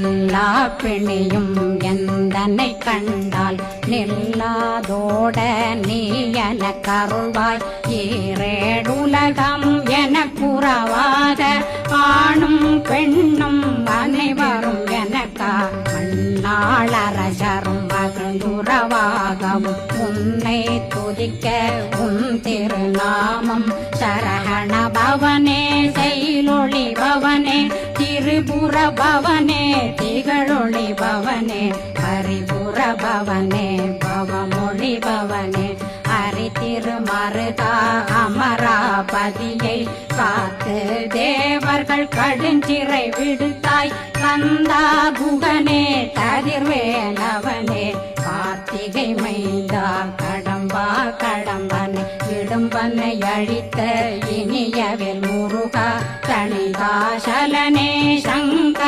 எல்லா பிணியும் எந்தனை கண்டால் நில்லாதோட நீ என கருள்வாய். ஈரேடுலகம் என குறவாத ஆணும் பெண்ணும் அனைவரும் எனக்கா மண்ணாளரசரும் மகிழ்ந்துறவாகவும் உன்னை துதிக்க உன் திருநாமம் சரகண பவனே செயலொளி பவனே திரிபுர பவனே திகழொளி பவனே ஹரிபுர பவனே பவமொழி பவனே ஹரி திருமருதா அமராபதியை காத்து தேவர்கள் கடுஞ்சிறை விடுத்தாய். கந்தா குகனே கதிர்வேலவனே கார்த்திகை மைந்தா கடம்பா கடம்பனை இடும்பனை அழித்த இனியவில் முருகா தணிகாசலனே சங்க